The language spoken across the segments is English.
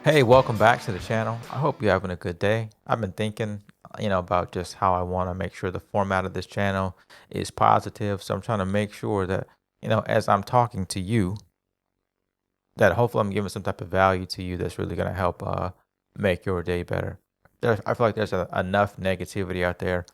Hey, welcome back to the channel. I hope you're having a good day. I've been thinking, about just how I want to make sure the format of this channel is positive. So I'm trying to make sure that, as I'm talking to you, that hopefully I'm giving some type of value to you that's really going to help make your day better. I feel like there's enough negativity out there.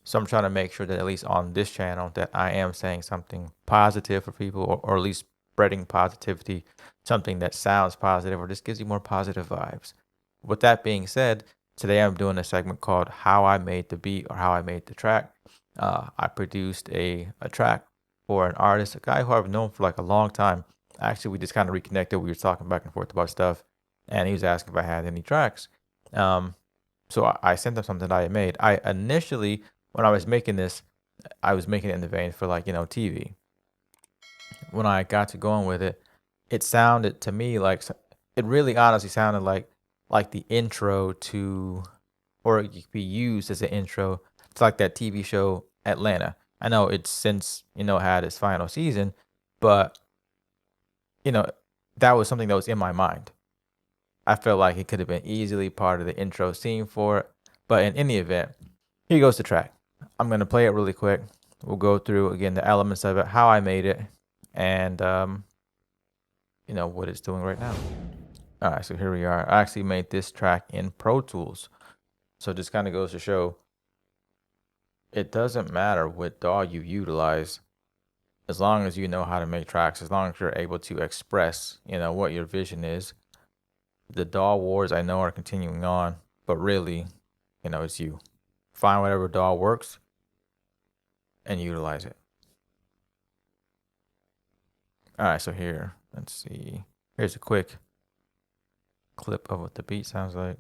So I'm trying to make sure that at least on this channel that I am saying something positive for people or at least spreading positivity, something that sounds positive or just gives you more positive vibes. With that being said, today I'm doing a segment called How I Made the Beat or How I Made the Track. I produced a track for an artist, a guy who I've known for like a long time. Actually, we just kind of reconnected. We were talking back and forth about stuff, and he was asking if I had any tracks. So I sent him something that I had made. I initially, when I was making this, I was making it in the vein for like, TV. When I got to going with it, it sounded to me like it really honestly sounded like the intro to, or it could be used as an intro to like that TV show Atlanta. I know it's since, had its final season, but you know, that was something that was in my mind. I felt like it could have been easily part of the intro scene for it. But in any event, here goes the track. I'm going to play it really quick. We'll go through again the elements of it, how I made it, and what it's doing right now. All right, so here we are. I actually made this track in Pro Tools. So just kind of goes to show it doesn't matter what DAW you utilize as long as you know how to make tracks, as long as you're able to express, what your vision is. The DAW wars I know are continuing on, but really, it's you. Find whatever DAW works and utilize it. All right, so here, let's see. Here's a quick clip of what the beat sounds like.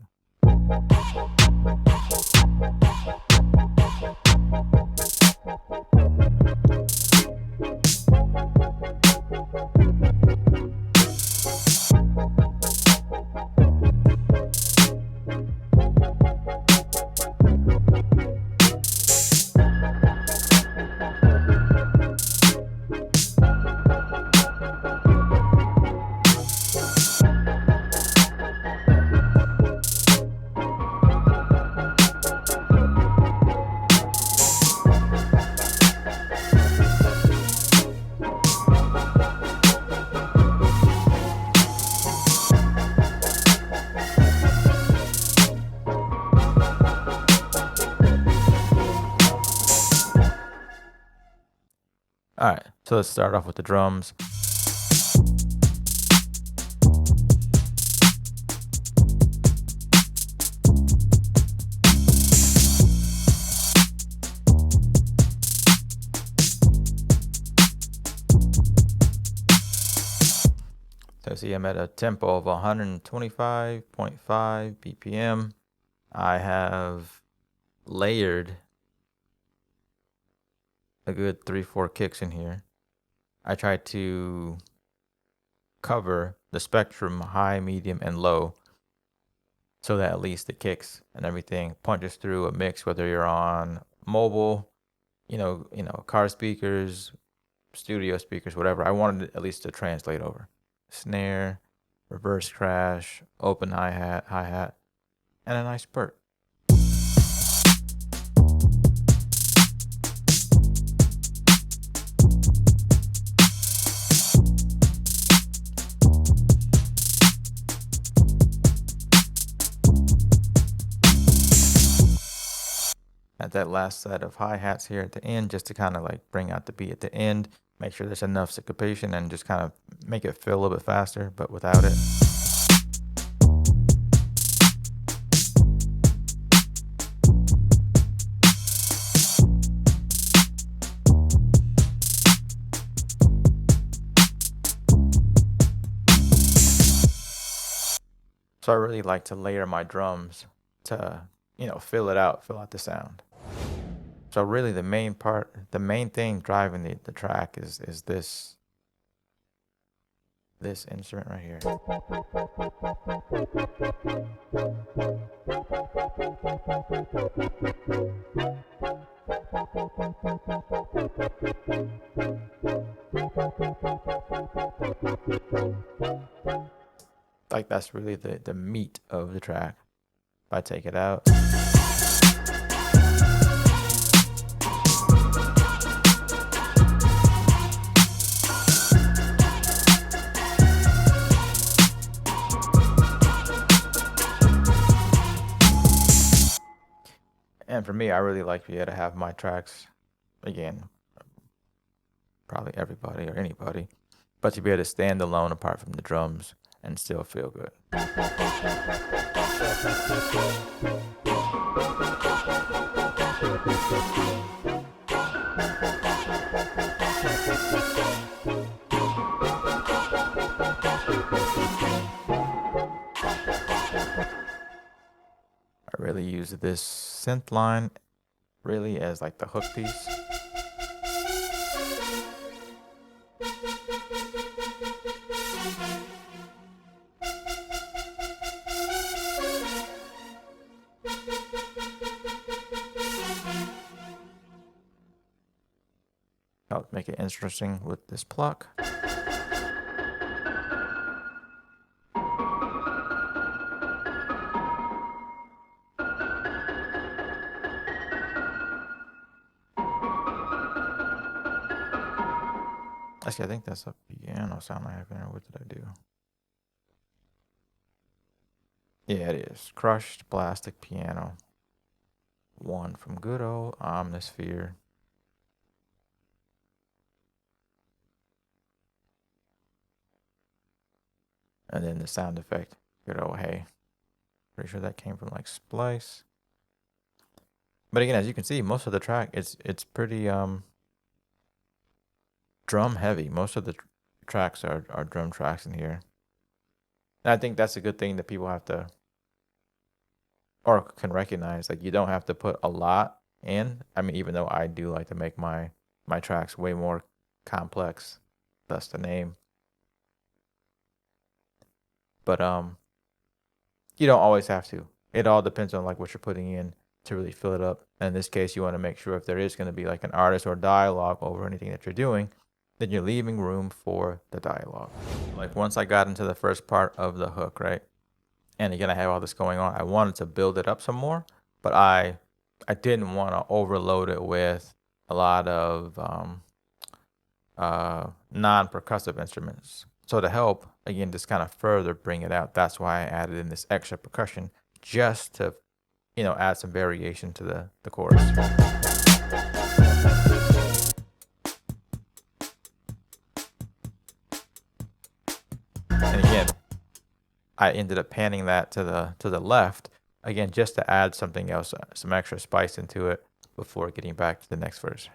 All right, so let's start off with the drums. So see, I'm at a tempo of 125.5 BPM. I have layered a good 3-4 kicks in here. I tried to cover the spectrum high, medium, and low so that at least the kicks and everything punches through a mix, whether you're on mobile, car speakers, studio speakers, whatever. I wanted it at least to translate over. Snare, reverse crash, open hi-hat, and a nice spurt. At that last set of hi-hats here at the end, just to kind of like bring out the beat at the end, make sure there's enough syncopation and just kind of make it feel a little bit faster, but without it. So I really like to layer my drums to, fill out the sound. So really the main thing driving the track is this instrument right here. Like That's really the meat of the track. If I take it out. And for me, I really like to be able to have my tracks, again, probably everybody or anybody, but to be able to stand alone apart from the drums and still feel good. I really use this synth line really as like the hook piece. Help make it interesting with this pluck. Actually, I think that's a piano sound I have in there. What did I do? Yeah, it is. Crushed plastic piano. One from good old Omnisphere. And then the sound effect, good old hey. Pretty sure that came from like Splice. But again, as you can see, most of the track, it's pretty drum heavy. Most of the tracks are drum tracks in here. And I think that's a good thing that people have to, or can recognize. Like, you don't have to put a lot in. I mean, even though I do like to make my tracks way more complex, that's the name. But you don't always have to. It all depends on like what you're putting in to really fill it up. And in this case, you want to make sure if there is going to be like an artist or dialogue over anything that you're doing, then you're leaving room for the dialogue. Like, once I got into the first part of the hook, right? And again, I have all this going on. I wanted to build it up some more, but I didn't want to overload it with a lot of non-percussive instruments. So to help, again, just kind of further bring it out, that's why I added in this extra percussion, just to, you know, add some variation to the chorus. And again, I ended up panning that to the left, again, just to add something else, some extra spice into it before getting back to the next verse.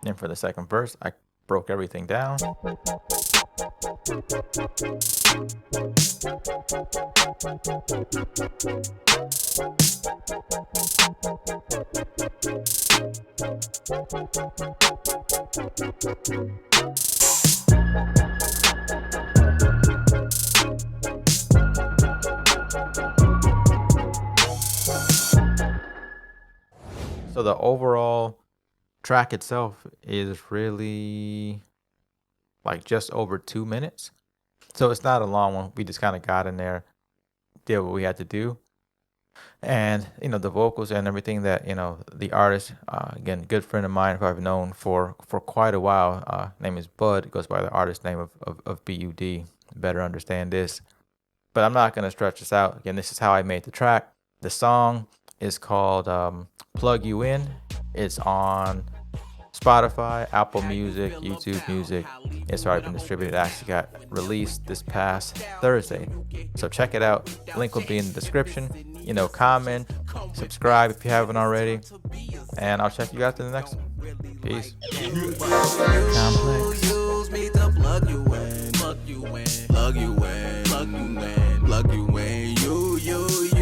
And for the second verse, I broke everything down. So the overall track itself is really like just over 2 minutes. So it's not a long one. We just kind of got in there, did what we had to do. And, you know, the vocals and everything that, you know, the artist, again, good friend of mine who I've known for quite a while, name is Bud, goes by the artist name of BUD, Better Understand This. But I'm not going to stretch this out. Again, this is how I made the track. The song is called Plug You In. It's on Spotify, Apple Music, YouTube Music. It's already been distributed. It actually got released this past Thursday. So check it out. Link will be in the description. You know, comment, subscribe if you haven't already. And I'll check you out in the next one. Peace. Qomplex. Use me to plug you in, plug you in, plug you in, plug you in, plug you in. You.